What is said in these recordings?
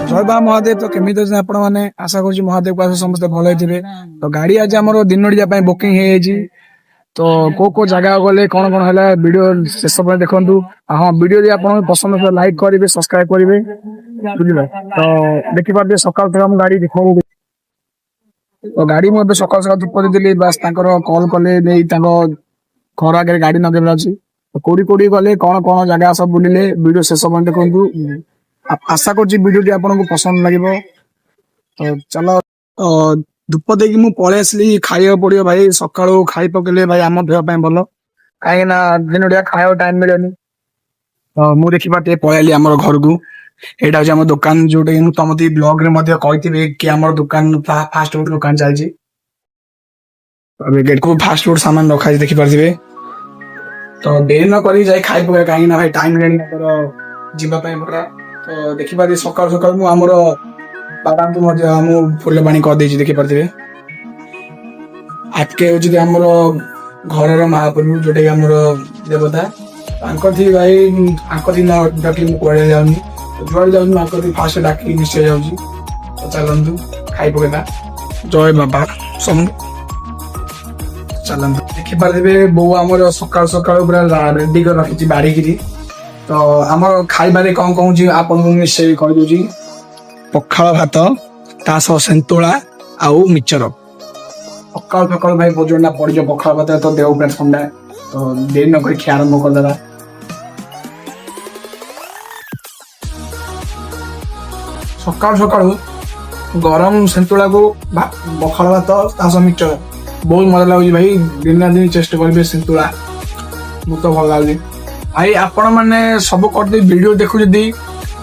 जय बा महादेव। तो केमी आपण मैंने आशा कर महादेव को समस्त भल थे। तो गाड़ी आज आम दिन बुकिंग तो को जगह गले कौन कौन है वीडियो शेष पर देखु। हाँ वीडियो आप पसंद लाइक करेंगे सब्सक्राइब करेंगे बुझे। तो देखिए सकाल तक गाड़ी देखा तो गाड़ी मुझे सकाल सकाल धूप देली बास कल कले घर आगे गाड़ी नगेबार अच्छी। तो कौटी कौटी गले कौन कौन जगह सब बुलिले वीडियो शेष पर देखु। आशा कर आपको पसंद लगे। तो चलो धूप देकी मु पलि आसली खाइबा पड़ो भाई सका खाई पकड़े भाई आम देह भल कहीं दिन खाया टाइम मिलेनि। तो मुझे देखिए पलि आम घर को यहाँ हूँ आम दुकान जोटा कि तुम ब्लॉग रे कही कि आम दुकान फास्ट फुड दुकान चलती गेट को फास्ट फुड सामान रखा देखिपे। तो देरी न कर जाए खाई पकड़ कहीं भाई टाइम जावाई पड़ा। तो देखिए सकाल सकाल मुझे बाबा को फुल पानी कर देखिपे। आगे हूँ आमर घर महाप्रभु जोटा कि आमर देवता थी भाई थी न डाक कड़े जाऊनी जुआड़े जाऊँ फास्ट डाक निश्चय जाऊँगी। तो चलतु खाई पकेगा जय बाबा सब चलतु देखिपे बो आमर सकाल सकाल पूरा रेडी कर रखी बाड़ीकी। तो आम खाइबारे कौन कौन आप निश्चय कहीदे पखाल भात ता सह सेंतुला आउ मिक्सर सकाल सकाल भाई भोजन पड़ जाए पखाल भात तो देह पूरा ठंडा। तो देरी नक खिया आरंभ करदेला। सकाल सकाल गरम सेंतुला को पखाल भात ता सह मिक्सर बहुत मजा लगे भाई। दिन ना दिन चेष्टा करेंगे सेंतुला बहुत भल लगे भाई। आपण मैंने सब करते वीडियो देखु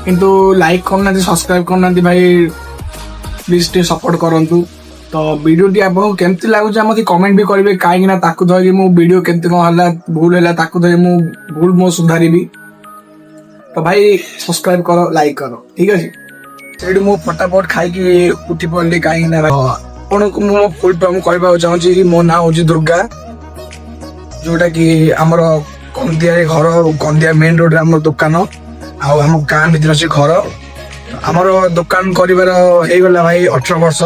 किंतु लाइक करना सब्सक्राइब करना भाई प्लीज टे सपोर्ट करंतु। तो वीडियो टी आपको केमती लगुच मत कमेंट भी करेंगे कहीं धरिकी मो वीडियो केमती कौन है भूल है धरी मु भूल मो सुधारी। तो भाई सब्सक्राइब करो लाइक करो ठीक अच्छे। से मु फटाफट खाई उठी पड़ली कहीं आपन को मो फुल फॉर्म कहवा चाहूँगी। मो ना हूँ दुर्गा जोटा कि आमर कंदिया घर कंदिया मेन रोड आम दुकान आम गाँ भर अच्छे घर आमर दुकान कर भाई 18 वर्ष।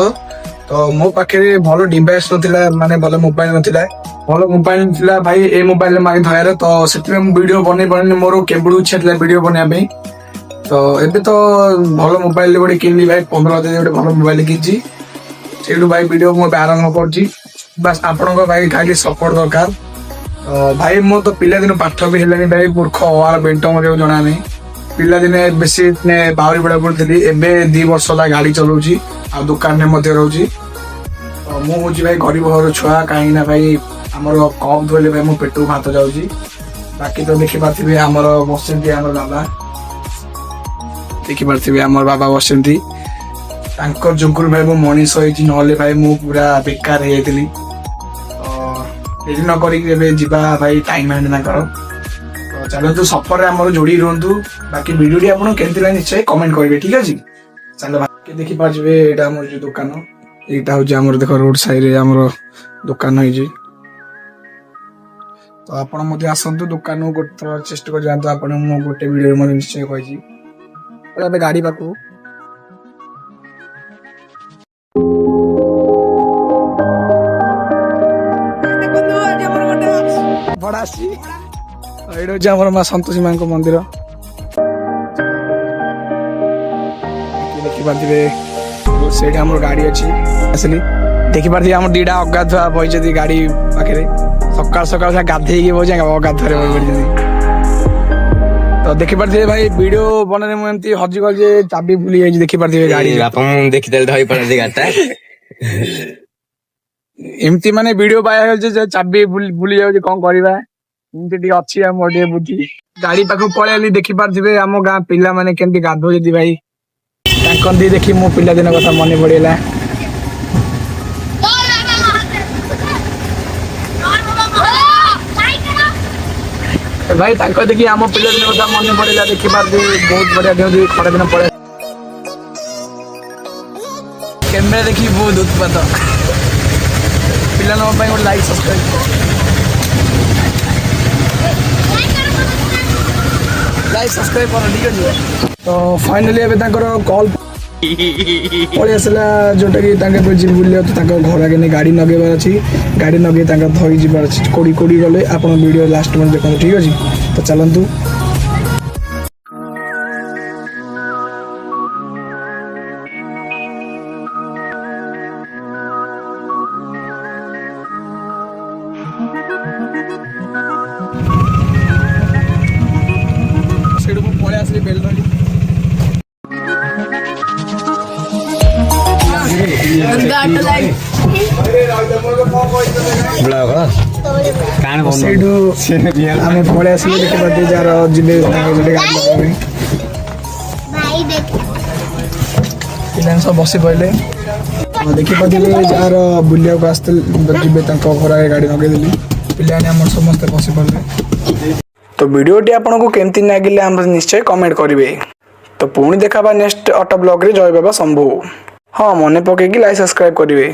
तो मो पाखे भल डिवाइस ना माने भल मोबाइल ना भल मोबाइल ना भाई ए मोबाइल मांगे धर। तो से वीडियो बन पारे मोर केवल इच्छा था वीडियो बनवाई। तो एबे तो भल मोबाइल गोटे किनली भाई 15,000 गोटे भल मोबाइल किनी से भाई वीडियो मुझे आरंभ कर आपण भाई खाली सपोर्ट दरकार। भाई मो तो पिलादिन पाठ भी है भाई मूर्ख वार बेंट मुझे जना नहीं पिलादिने बेसी बाहरी पड़ा पड़ी एबे 2 वर्ष है गाड़ी चलाऊँगी आ दुकान में रोची। तो मुझे भाई गरीब घर छुआ कहीं भाई आमर कम धोले भाई मो पेट को भात जाऊँगी। बाकी तो देखिपे आमर बसती आम बाबा देखिपे आम बाबा बसती जुगुर भाई मो मनीष होती ना भाई मु पूरा बेकार हो जाती। न करा भाई टाइम ना कर। तो चलो सफर आम जोड़ी रुहतु। बाकी वीडियो आपको केमती लगे निश्चय कमेंट करेंगे ठीक अच्छे। चलो भाई देखिपे यहाँ आम जो दुकान यहाँ हूँ देख रोड साइड आम दुकान हो। तो आप आसतु दुकान को गोटे थर चेष्टा कर जातु आप गोटे वीडियो निश्चय कही गाड़ी पाक बड़ा ये हूँ माँ संतोषी माँ मंदिर देखिपे से गाड़ी अच्छी आसली देखिपे आम 2टा अगाधुआ बही गाड़ी पाखे सकाल सकाल गाधे बजे अगाधुआ बही। तो देखिपे भाई वीडियो बनने मुझे हजिगल चाबी भूली जाइए देखिपे गाड़ी एमती माने वीडियो पाया चाबी भूली जाऊँ कौन करवा एमती अच्छी मोटे बुद्धि गाड़ी पाख पलि देखिपे आम गाँ पिला माने केमती गाधोती भाई देखी मो पिलादिन कथा मन पड़ेगा। भाई देखी आम पिलादिन कथा मन पड़ेगा देखिपे बहुत बढ़िया देख खरा दिन पड़े कैमेरा देखी बहुत उत्पात पिला गोटे लाइक सब्सक्राइब लाइक सब्सक्राइब कर ठीक है। तो फाइनली कॉल ପଳେଇ ଆସିଲା ଯୋଉଟାକି ତାଙ୍କ ଯିବି ବୁଲିବା ତ ତାଙ୍କ ଘର ଆଗେ ନେଇ ଗାଡ଼ି ନଗେଇବାର ଅଛି। ଗାଡ଼ି ନଗେଇ ତାଙ୍କ ଧରି ଯିବାର ଅଛି। କୋଡ଼ି ଗଲେ ଆପଣ ଭିଡ଼ିଓ ଲାଷ୍ଟ ପର୍ଯ୍ୟନ୍ତ ଦେଖନ୍ତୁ, ଠିକ୍ ଅଛି? ତ ଚାଲନ୍ତୁ। ସେଇଠୁ ମୁଁ ପଳେଇ ଆସିଲି ବେଲ ଧରି। ସେଇଠୁ ଆମେ ପଳେଇ ଆସିଲୁ। ଦେଖିପାରୁଥିବେ ଯାହାର ଯିବେ ତାଙ୍କ ଗୋଟେ ଗାଡ଼ି ଲଗାଇବେ। ପିଲାମାନେ ସବୁ ବସି ପଡ଼ିଲେ। ଦେଖିପାରୁଥିବେ ଯାହାର ବୁଲିବାକୁ ଆସିଥିଲେ ଯିବେ ତାଙ୍କ ଘର ଆଗେ ଗାଡ଼ି ଲଗେଇଦେଲି। ପିଲାମାନେ ଆମର ସମସ୍ତେ ବସି ପଡ଼ିଲେ। ତ ଭିଡ଼ିଓଟି ଆପଣଙ୍କୁ କେମିତି ଲାଗିଲା ଆମର ନିଶ୍ଚୟ କମେଣ୍ଟ କରିବେ। ତ ପୁଣି ଦେଖାବା ନେକ୍ସଟ ଅଟୋ ବ୍ଲଗ୍ରେ। ଜୟ ବାବା ଶମ୍ଭୁ। ହଁ, ମନେ ପକେଇକି ଲାଇକ୍ ସବସ୍କ୍ରାଇବ୍ କରିବେ।